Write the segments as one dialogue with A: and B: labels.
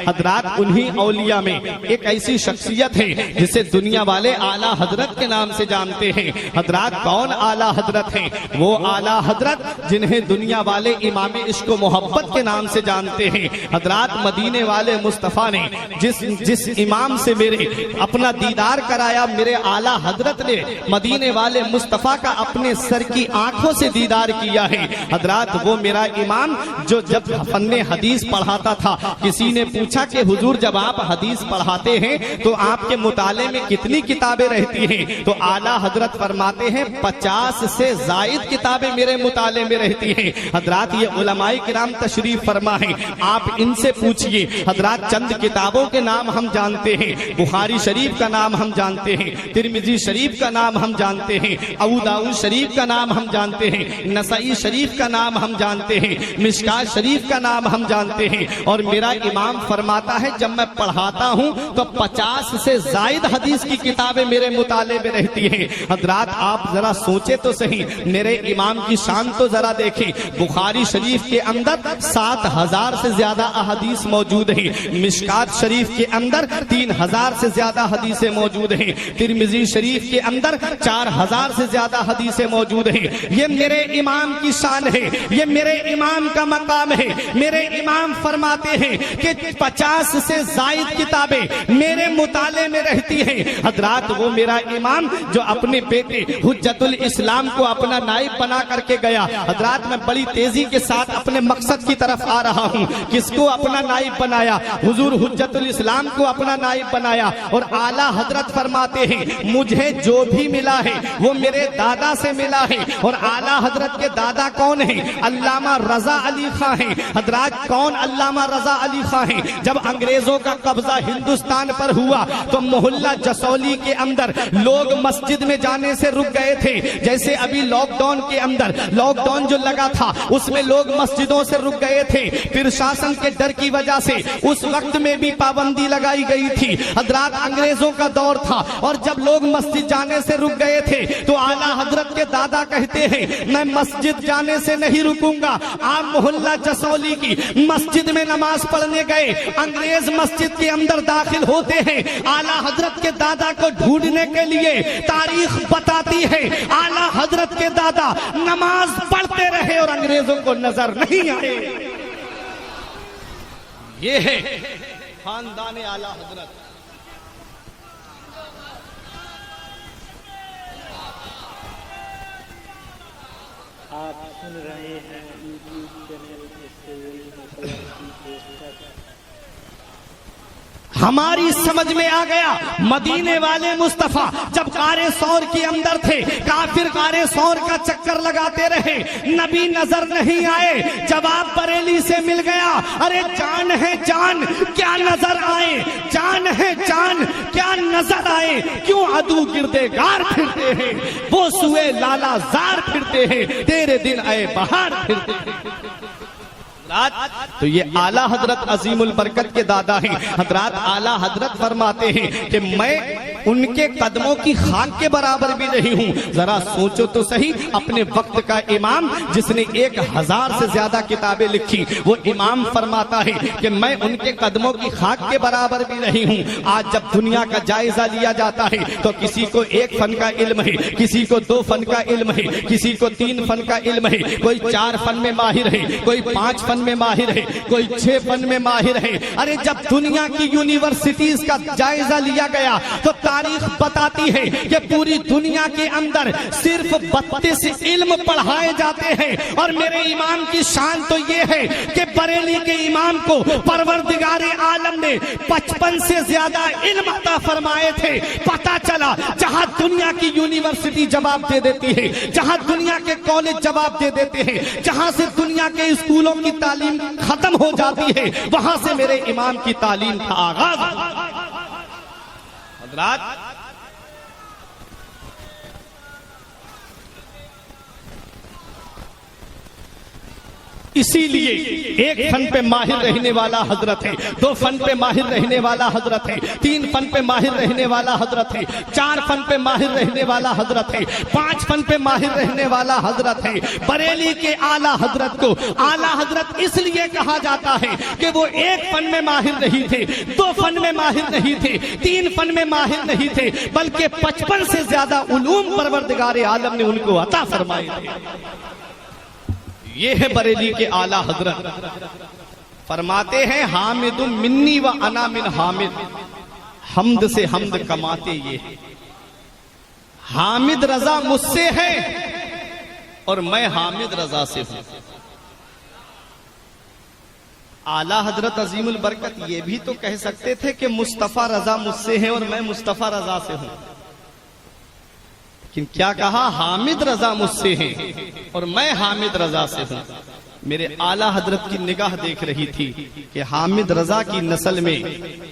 A: حضرات انہی اولیاء میں ایک ایسی شخصیت ہے جسے دنیا والے اعلیٰ حضرت کے نام سے جانتے ہیں۔ حضرات کون اعلیٰ حضرت ہیں؟ وہ اعلیٰ حضرت جنہیں دنیا والے امام عشق و محبت کے نام سے جانتے ہیں۔ حضرات مدینے والے مصطفیٰ نے جس امام سے میرے اپنا دیدار کرایا، میرے اعلیٰ حضرت نے مدینے والے مصطفیٰ کا اپنے سر کی آنکھوں سے دیدار کیا ہے۔ حضرات وہ میرا امام جو جب فن حدیث پڑھاتا تھا، کسی نے پوچھا کہ حضور جب آپ حدیث پڑھاتے ہیں تو آپ کے مطالعے میں کتنی کتابیں رہتی ہیں؟ تو اعلیٰ حضرت فرماتے ہیں 50 سے زائد کتابیں میرے مطالعے میں رہتی ہیں۔ حضرات یہ علماء کرام تشریف فرما ہیں، آپ ان سے پوچھئے۔ حضرات چند کتابوں کے نام ہم جانتے ہیں، بخاری شریف کا نام ہم جانتے ہیں، ترمذی شریف کا نام ہم جانتے ہیں، ابو داؤد شریف کا نام ہم جانتے ہیں، نسائی شریف کا نام ہم جانتے ہیں، مشکات شریف کا نام ہم جانتے ہیں۔ اور میرا امام فرماتا ہے جب میں پڑھاتا ہوں تو 50 سے زائد حدیث کی کتابیں میرے مطالعے میں رہتی ہیں۔ حضرات آپ ذرا سوچے تو صحیح، میرے امام کی شان تو ذرا دیکھیں۔ بخاری شریف کے اندر 7000 سے زیادہ احادیث موجود ہیں، مشکات شریف کے اندر 3000 سے زیادہ حدیثیں موجود ہیں، ترمذی شریف کے اندر 4000 سے زیادہ حدیثیں موجود ہیں۔ یہ میرے امام کی شان ہے، یہ میرے امام کا مقام ہے۔ میرے امام فرماتے ہیں کہ 50 سے زائد کتابیں میرے مطالعے میں رہتی ہیں۔ حضرات وہ میرا امام جو اپنے بیٹے حجت الاسلام کو اپنا نائب بنا کر کے گیا۔ حضرات میں بڑی تیزی کے ساتھ اپنے مقصد کی طرف آ رہا ہوں۔ کس کو اپنا نائب بنایا؟ حضور حجت الاسلام کو اپنا نائب بنایا۔ اور اعلیٰ حضرت فرماتے ہیں مجھے جو بھی ملا ہے وہ میرے دادا سے ملا ہے۔ اور اعلیٰ حضرت کے دادا کون ہیں؟ علامہ رضا علی خاں ہیں۔ حضرات کون علامہ رضا علی خاں ہیں؟ جب انگریزوں کا قبضہ ہندوستان پر ہوا تو محلہ جسولی کے اندر لوگ مسجد میں جانے سے رک گئے تھے۔ جیسے ابھی لاک ڈاؤن کے اندر لاک ڈاؤن جو لگا تھا اس میں لوگ مسجدوں سے رک گئے تھے، پھر شاسن کے ڈر کی وجہ سے اس وقت میں بھی پابندی لگائی گئی تھی۔ حضرات انگریزوں کا دور تھا اور جب لوگ مسجد جانے سے رک گئے تھے تو اعلیٰ حضرت کے دادا کہتے ہیں میں مسجد جانے سے نہیں رکوں گا۔ آپ محلہ جسولی کی مسجد میں نماز پڑھنے گئے، انگریز مسجد کے اندر داخل ہوتے ہیں، اعلیٰ حضرت کے دادا کو ڈھونڈنے کے لیے تاریخ بتاتی ہے اعلیٰ حضرت کے دادا نماز پڑھتے رہے اور انگریزوں کو نظر نہیں آئے۔ یہ ہے خاندان اعلیٰ حضرت۔
B: آپ سن رہے ہیں یوٹیوب چینل
A: ہماری سمجھ میں آ گیا مدینے والے مصطفیٰ جب غار ثور کے اندر تھے، کافر غار ثور کا چکر لگاتے رہے، نبی نظر نہیں آئے۔ جواب بریلی سے مل گیا، ارے جان ہے جان کیا نظر آئے، جان ہے جان کیا نظر آئے، کیوں عدو گردے گار پھرتے ہیں، وہ سوئے لالا زار پھرتے ہیں، تیرے دن اے بہار پھرتے ہیں۔ تو یہ اعلیٰ حضرت عظیم البرکت کے دادا ہیں۔ حضرات اعلیٰ حضرت فرماتے ہیں کہ میں ان کے قدموں کی خاک کے برابر بھی نہیں ہوں۔ ذرا سوچو تو صحیح، اپنے وقت کا امام جس نے 1000 سے زیادہ کتابیں لکھی، وہ امام فرماتا ہے کہ میں ان کے قدموں کی خاک کے برابر بھی نہیں ہوں۔ آج جب دنیا کا جائزہ لیا جاتا ہے تو کسی کو 1 فن کا علم ہے، کسی کو 2 فن کا علم ہے، کسی کو 3 فن کا علم ہے، کوئی 4 فن میں ماہر ہے، کوئی 5 فن میں ماہر ہے، کوئی 6 فن میں ماہر ہے۔ ارے جب دنیا کی یونیورسٹیز کا جائزہ لیا گیا تو تاریخ بتاتی ہے کہ پوری دنیا کے اندر صرف 32 علم پڑھائے جاتے ہیں۔ اور میرے امام کی شان تو یہ ہے کہ بریلی کے امام کو پروردگار عالم نے 55 سے زیادہ علم عطا فرمائے تھے۔ پتہ چلا جہاں دنیا کی یونیورسٹی جواب دے دیتی ہے، جہاں دنیا کے کالج جواب دے دیتے ہیں، جہاں سے دنیا کے اسکولوں کی تعلیم ختم ہو جاتی ہے، وہاں سے میرے امام کی تعلیم کا آغاز۔ حضرات اسی لیے ایک فن پہ ماہر رہنے والا حضرت ہے، 2 فن پہ ماہر رہنے والا حضرت ہے، 3 فن پہ ماہر رہنے والا حضرت ہے، 4 فن پہ ماہر رہنے والا حضرت ہے، 5 فن پہ ماہر رہنے والا حضرت ہے۔ بریلی کے اعلیٰ حضرت کو اعلیٰ حضرت اس لیے کہا جاتا ہے کہ وہ 1 فن میں ماہر نہیں تھے، 2 فن میں ماہر نہیں تھے، 3 فن میں ماہر نہیں تھے، بلکہ 55 سے زیادہ علوم پروردگار عالم نے ان کو عطا فرمائے تھے۔ یہ ہے بریلی کے اعلیٰ حضرت، فرماتے ہیں حامد منی و انا من حامد، حمد سے حمد کماتے یہ، حامد رضا مجھ سے ہے اور میں حامد رضا سے ہوں۔ اعلیٰ حضرت عظیم البرکت یہ بھی تو کہہ سکتے تھے کہ مصطفیٰ رضا مجھ سے ہے اور میں مصطفیٰ رضا سے ہوں، لیکن کیا کہا؟ حامد رضا مجھ سے ہے اور میں حامد رضا سے ہوں۔ میرے اعلیٰ حضرت کی نگاہ دیکھ رہی تھی کہ حامد رضا کی نسل میں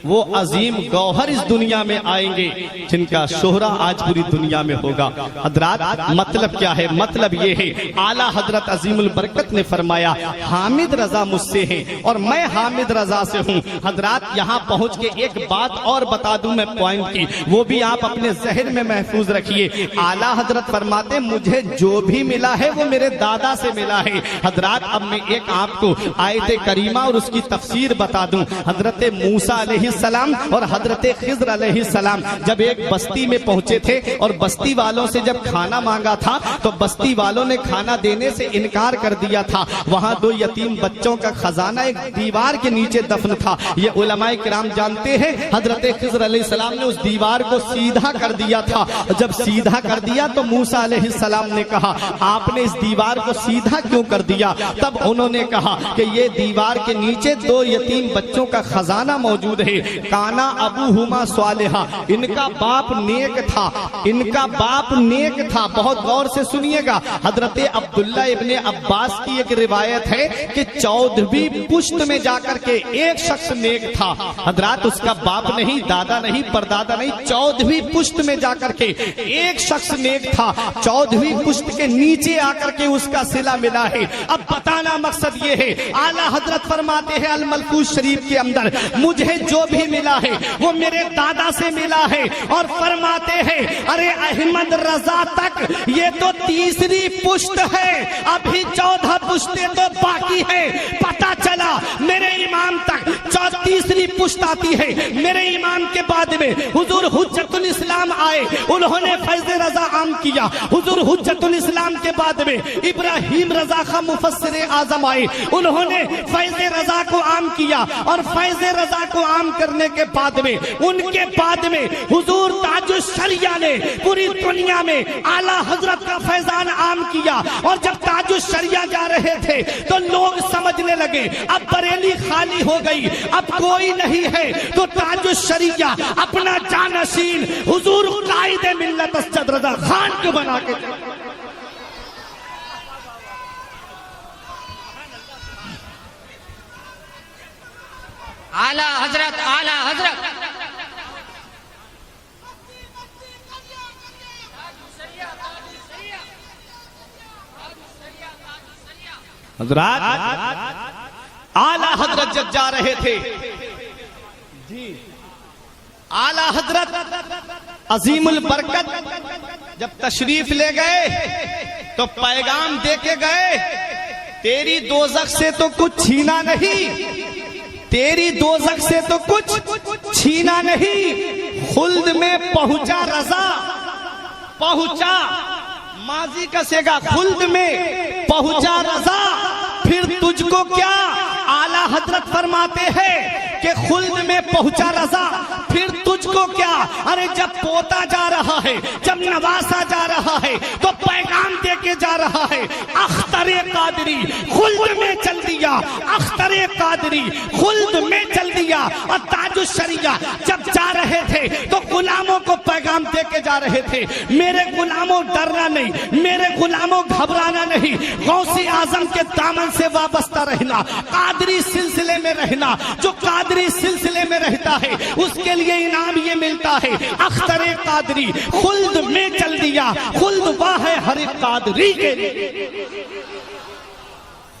A: وہ عظیم گوہر اس دنیا میں آئیں گے جن کا شہرہ آج پوری دنیا میں ہوگا۔ حضرات مطلب کیا ہے؟ مطلب یہ ہے اعلیٰ حضرت عظیم البرکت نے فرمایا حامد رضا مجھ سے ہے اور میں حامد رضا سے ہوں۔ حضرات یہاں پہنچ کے ایک بات اور بتا دوں میں پوائنٹ کی، وہ بھی آپ اپنے ذہن میں محفوظ رکھیے۔ اعلیٰ حضرت فرماتے مجھے جو بھی ملا ہے وہ میرے دادا سے ملا ہے۔ حضرات اب میں ایک آپ کو آیت کریمہ اور اس کی تفسیر بتا دوں۔ حضرت موسیٰ علیہ السلام اور حضرت خضر علیہ السلام جب ایک بستی میں پہنچے تھے اور بستی والوں سے جب کھانا مانگا تھا تو بستی والوں نے کھانا دینے سے انکار کر دیا تھا۔ وہاں 2 یتیم بچوں کا خزانہ ایک دیوار کے نیچے دفن تھا۔ یہ علماء کرام جانتے ہیں حضرت خضر علیہ السلام نے اس دیوار کو سیدھا کر دیا تھا۔ جب سیدھا کر دیا تو موسیٰ علیہ السلام نے کہا آپ نے اس دیوار کو سیدھا کیوں کر دیا؟ تب انہوں نے کہا کہ یہ دیوار کے نیچے 2 یتیم بچوں کا خزانہ موجود ہے۔ کانا ابوہما صالحا، ان کا باپ نیک تھا، ان کا باپ نیک تھا۔ بہت غور سے سنیے گا، حضرت عبداللہ ابن عباس کی ایک روایت ہے کہ 14ویں پشت میں جا کر کے ایک شخص نیک تھا۔ حضرات اس کا باپ نہیں، دادا نہیں، پردادا نہیں، 14ویں پشت میں جا کر کے ایک شخص نیک تھا۔ 14ویں پشت کے نیچے آ کر کے اس کا صلہ ملا ہے۔ اب بتانا مقصد یہ ہے، اعلیٰ حضرت فرماتے ہیں الملکوت شریف کے اندر مجھے جو بھی ملا ہے وہ میرے دادا سے ملا ہے، اور فرماتے ہیں ارے احمد رضا تک یہ تو 3ری پشت ہے، ابھی 14 پشتیں تو باقی ہے۔ پتہ چلا میرے امام تک 3ری پشت آتی ہے۔ میرے امام کے بعد میں حضور حجت الاسلام آئے، انہوں نے فیض رضا عام کیا۔ حضور حجت الاسلام کے بعد میں ابراہیم رضا خان مفسر اعظم آئے، انہوں نے فیض رضا کو عام کیا، اور فیض رضا کو عام کرنے کے بعد میں ان کے بعد میں حضور تاج الشریعہ نے پوری دنیا میں اعلیٰ حضرت کا فیضان عام کیا۔ اور جب تاج الشریعہ جا رہے تھے تو لوگ سمجھنے لگے اب بریلی خالی ہو گئی، اب کوئی نہیں ہے، تو تاج الشریعہ اپنا جانشین حضور قائد ملت اسجد رضا خان کو بنا کے
C: اعلیٰ حضرت اعلیٰ حضرت
A: حضرات اعلیٰ حضرت جب جا رہے تھے، اعلیٰ حضرت عظیم البرکت جب تشریف لے گئے تو پیغام دے کے گئے تیری دوزخ سے تو کچھ چھینا نہیں، تیری دوزخ سے تو کچھ چھینا نہیں، خلد میں پہنچا رضا، پہنچا ماضی کا سیگا، خلد میں پہنچا رضا، پھر تجھ کو کیا؟ اعلیٰ حضرت فرماتے ہیں کہ خلد میں پہنچا رضا، پھر تجھ کو کیا؟ ارے جب پوتا جا رہا ہے، جب نواسا جا رہا ہے تو پیغام دے کے جا رہا ہے، اختر قادری خلد میں چل دیا، اختر قادری خلد میں چل دیا۔ اور تاج الشریعہ جب جا رہے تھے تو غلاموں کو پیغام دے کے جا رہے تھے، میرے غلاموں ڈرنا نہیں، میرے غلاموں گھبرانا نہیں، غوث اعظم کے دامن سے وابستہ رہنا، قادری سلسلے میں رہنا، جو قادری سلسلے میں رہتا ہے اس کے لیے انعام یہ ملتا ہے، اختر قادری خلد میں چل دیا، خلد واہ ہے ہر قادری کے لیے،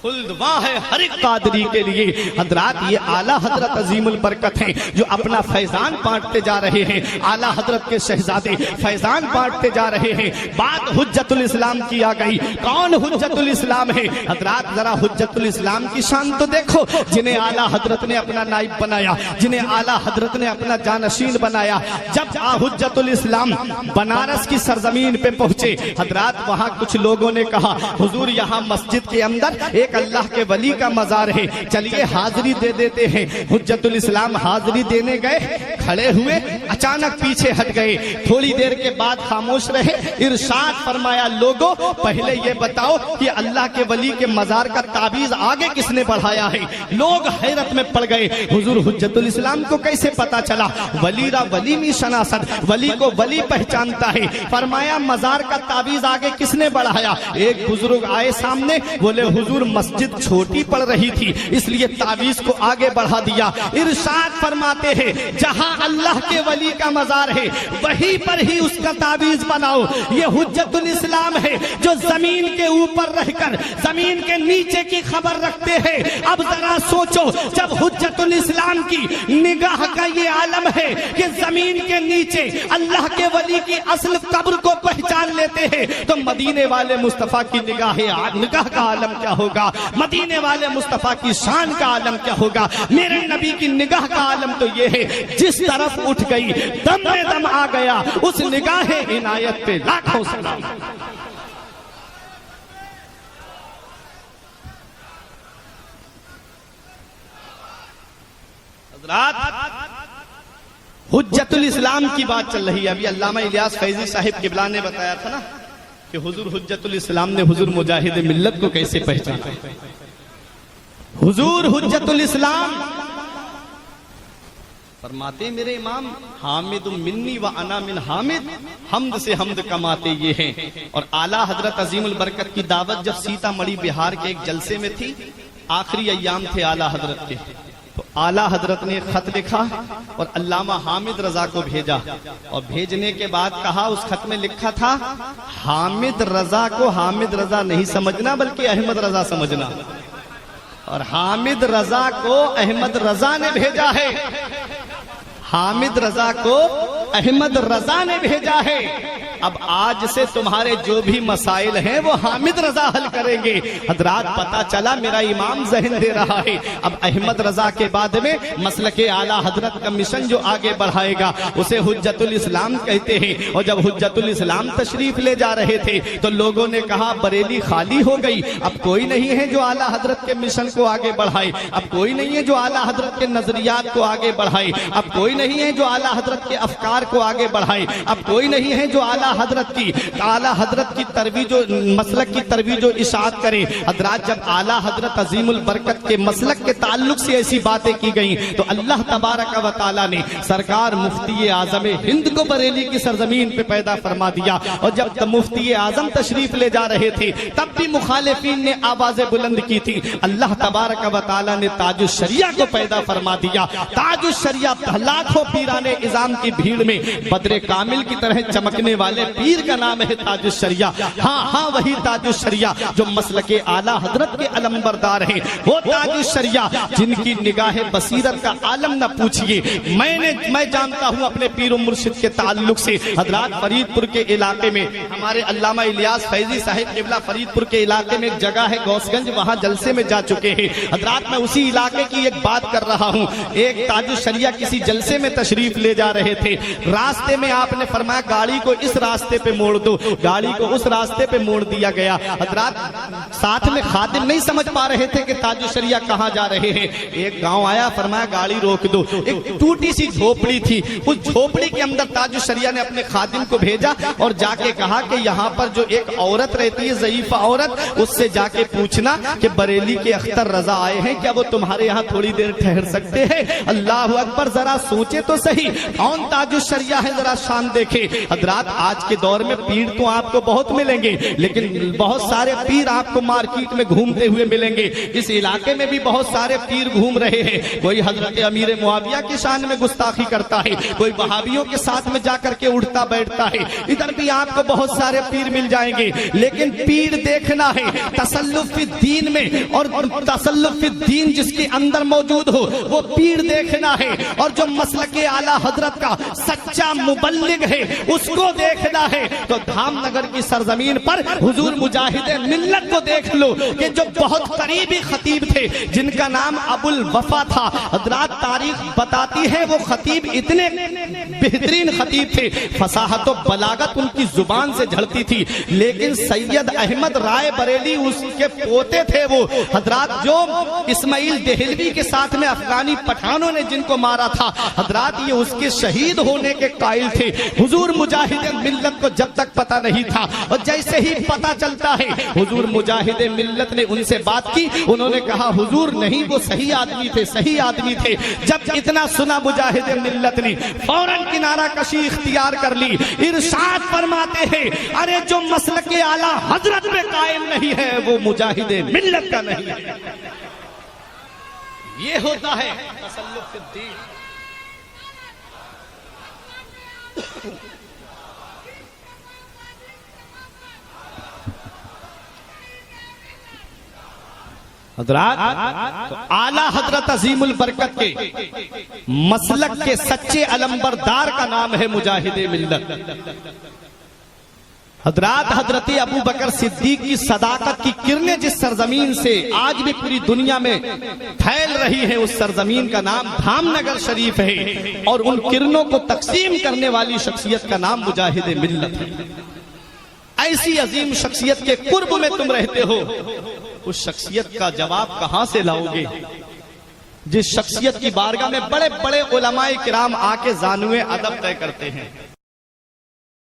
A: خلد وہاں ہے ہر ایک قادری کے لیے۔ حضرات یہ اعلیٰ حضرت عظیم البرکت ہیں جو اپنا فیضان بانٹتے جا رہے ہیں، اعلیٰ حضرت کے شہزادے فیضان بانٹتے جا رہے ہیں۔ بات حجت الاسلام کی آ گئی، کون حجت الاسلام ہے؟ حضرات ذرا حجت الاسلام کی شان تو دیکھو، جنہیں اعلیٰ حضرت نے اپنا نائب بنایا، جنہیں اعلیٰ حضرت نے اپنا جانشین بنایا۔ جب حجت الاسلام بنارس کی سرزمین پہ پہنچے حضرات، وہاں کچھ لوگوں نے کہا حضور یہاں مسجد کے اندر ایک اللہ کے ولی کا مزار ہے، چلیے حاضری دے دیتے ہیں۔ حجت الاسلام حاضری دینے گئے، کھڑے ہوئے، اچانک پیچھے ہٹ گئے، تھوڑی دیر کے بعد خاموش رہے۔ ارشاد فرمایا لوگوں پہلے یہ بتاؤ کہ اللہ کے ولی کے مزار کا تعویذ آگے کس نے بڑھایا ہے؟ لوگ حیرت میں پڑ گئے، حضور حجت الاسلام کو کیسے پتا چلا؟ ولی را ولی می شناسد، ولی کو ولی پہچانتا ہے۔ فرمایا مزار کا تعویذ آگے کس نے بڑھایا؟ ایک بزرگ آئے سامنے، بولے حضور مسجد چھوٹی پڑ رہی تھی اس لیے تعویذ کو آگے بڑھا دیا۔ ارشاد فرماتے ہیں جہاں اللہ کے ولی کا مزار ہے وہیں پر ہی اس کا تعویذ بناؤ۔ یہ حجت الاسلام ہے جو زمین کے اوپر رہ کر زمین کے نیچے کی خبر رکھتے ہیں۔ اب ذرا سوچو، جب حجت الاسلام کی نگاہ کا یہ عالم ہے کہ زمین کے نیچے اللہ کے ولی کی اصل قبر کو پہچان لیتے ہیں، تو مدینے والے مصطفیٰ کی نگاہ کا عالم کیا ہوگا؟ مدینے والے مصطفیٰ کی شان کا عالم کیا ہوگا؟ میرے نبی کی نگاہ کا عالم تو یہ ہے جس طرف اٹھ گئی دم میں دم آ گیا، اس نگاہ عنایت پہ لاکھوں سلام۔ حجت الاسلام کی بات چل رہی ہے۔ ابھی علامہ الیاس فیضی صاحب قبلہ نے بتایا تھا نا کہ حضور حجت الاسلام نے حضور مجاہد ملت کو کیسے پہچانا۔ حضور حجت الاسلام فرماتے میرے امام حامد منی و انا من حامد، حمد سے حمد کماتے یہ ہیں۔ اور اعلیٰ حضرت عظیم البرکت کی دعوت جب سیتا مڑی بہار کے ایک جلسے میں تھی، آخری ایام تھے اعلیٰ حضرت کے، تو اعلیٰ حضرت نے خط لکھا اور علامہ حامد رضا کو بھیجا، اور بھیجنے کے بعد کہا، اس خط میں لکھا تھا حامد رضا کو حامد رضا نہیں سمجھنا بلکہ احمد رضا سمجھنا، اور حامد رضا کو احمد رضا نے بھیجا ہے، حامد رضا کو احمد رضا نے بھیجا ہے۔ اب آج سے تمہارے جو بھی مسائل ہیں وہ حامد رضا حل کریں گے۔ حضرات پتا چلا میرا امام ذہن دے رہا ہے، اب احمد رضا کے بعد میں مسلک اعلیٰ حضرت کا مشن جو آگے بڑھائے گا اسے حجت الاسلام کہتے ہیں۔ اور جب حجت الاسلام تشریف لے جا رہے تھے تو لوگوں نے کہا بریلی خالی ہو گئی، اب کوئی نہیں ہے جو اعلیٰ حضرت کے مشن کو آگے بڑھائے، اب کوئی نہیں ہے جو اعلیٰ حضرت کے نظریات کو آگے بڑھائے، اب کوئی نہیں ہے جو اعلیٰ حضرت کے افکار کو آگے بڑھائے، اب کوئی نہیں ہے جو اعلیٰ حضرت کی ترویج و مسلک کی ترویج و اشاعت کرے۔ حضرات جب اعلیٰ حضرت عظیم البرکت کے مسلک کے تعلق سے ایسی باتیں کی گئیں تو اللہ تبارک و تعالیٰ نے سرکار مفتی اعظم ہند کو بریلی کی سرزمین پہ پیدا فرما دیا۔ اور جب مفتی اعظم تشریف لے جا رہے تھے تب بھی مخالفین نے آوازیں بلند کی تھی، اللہ تبارک و تعالیٰ نے تاج الشریعہ کو پیدا فرما دیا۔ تاج الشریعہ لاکھوں پیران اعظام کی بھیڑ میں بدر کامل کی طرح چمکنے والے پیر کا نام ہے تاج الشریعہ۔ ہاں وہی تاج الشریعہ جو مسلک اعلیٰ حضرت کے علم بردار ہیں، وہ تاج الشریعہ جن کی نگاہ بصیرت کا عالم نہ پوچھئے۔ میں جانتا ہوں اپنے پیر و مرشد کے تعلق سے، حضرات فرید پور کے علاقے میں ہمارے علامہ الیاس فیضی صاحب قبلہ فرید پور کے علاقے میں ایک جگہ ہے گوس گنج، وہاں جلسے میں جا چکے ہیں۔ حضرات میں اسی علاقے کی ایک بات کر رہا ہوں، ایک تاج الشریعہ کسی جلسے میں تشریف لے جا رہے تھے، راستے میں آپ نے فرمایا گاڑی کو اس راستے پہ موڑ دو، گاڑی کو اس راستے پہ موڑ دیا گیا۔ حضرات ساتھ میں خادم نہیں سمجھ پا رہے تھے کہ تاج الشریعہ کہاں جا رہے ہیں۔ ایک گاؤں آیا، فرمایا گاڑی روک دو، ایک ٹوٹی سی جھوپڑی تھی، اس جھوپڑی کے اندر تاج الشریعہ نے اپنے خادم کو بھیجا اور جا کے کہا کہ یہاں پر جو ایک عورت رہتی ہے ضعیف عورت، اس سے جا کے پوچھنا کہ بریلی کے اختر رضا آئے ہیں، کیا وہ تمہارے یہاں تھوڑی دیر ٹھہر سکتے ہیں؟ اللہ اکبر، ذرا سوچے تو صحیح کون تاج الشریعہ ہے، ذرا شان دیکھے۔ حضرات آج آج کے دور میں پیر تو آپ کو بہت ملیں گے، لیکن بہت سارے پیر آپ کو مارکیٹ میں گھومتے ہوئے ملیں گے۔ اس علاقے میں بھی بہت سارے پیر گھوم رہے ہیں، کوئی حضرت امیر معاویہ کی شان میں گستاخی کرتا ہے، کوئی وہابیوں کے ساتھ میں جا کر کے اٹھتا بیٹھتا ہے۔ ادھر بھی آپ کو بہت سارے پیر مل جائیں گے، لیکن پیر دیکھنا ہے تسلف فی الدین میں، اور تسلف فی الدین جس کے اندر موجود ہو وہ پیر دیکھنا ہے، اور جو مسلک اعلیٰ حضرت کا سچا مبلغ ہے اس کو دیکھنا ہے۔ تو دھام نگر کی سرزمین پر حضور مجاہد ملت کو دیکھ لو کہ جو بہت قریبی خطیب تھے جن کا نام ابو الوفا تھا، حضرات تاریخ بتاتی ہے وہ خطیب اتنے بہترین خطیب تھے، فصاحت و بلاغت ان کی زبان سے جھڑتی تھی، لیکن سید احمد رائے بریلی اس کے پوتے تھے وہ حضرات، جو اسماعیل دہلوی کے ساتھ میں افغانی پٹھانوں نے جن کو مارا تھا، حضرات یہ اس کے شہید ہونے کے قائل تھے۔ حضور مجاہد ملت کو جب تک پتہ نہیں تھا، اور جیسے ہی پتہ چلتا ہے حضور مجاہد ملت نے ان سے بات کی، انہوں نے کہا حضور نہیں وہ صحیح آدمی تھے، صحیح آدمی تھے۔ جب اتنا سنا مجاہد ملت نے فوراً کنارہ کشی اختیار کر لی، ارشاد فرماتے ہیں ارے جو مسلک اعلیٰ حضرت میں قائم نہیں ہے وہ مجاہد ملت کا نہیں ہے۔ یہ ہوتا ہے تسلف فی الدین۔ حضرات اعلیٰ حضرت عظیم البرکت کے مسلک کے سچے علمبردار کا نام ہے مجاہد ملت۔ حضرات حضرت ابو بکر صدیق کی صداقت کی کرنیں جس سرزمین سے آج بھی پوری دنیا میں پھیل رہی ہیں، اس سرزمین کا نام دھام نگر شریف ہے، اور ان کرنوں کو تقسیم کرنے والی شخصیت کا نام مجاہد ملت ہے۔ ایسی عظیم شخصیت کے قرب میں تم رہتے ہو، اس شخصیت کا جواب کہاں سے لاؤ گے جس شخصیت کی بارگاہ میں بڑے بڑے علماء کرام آ کے زانوے ادب طے کرتے ہیں؟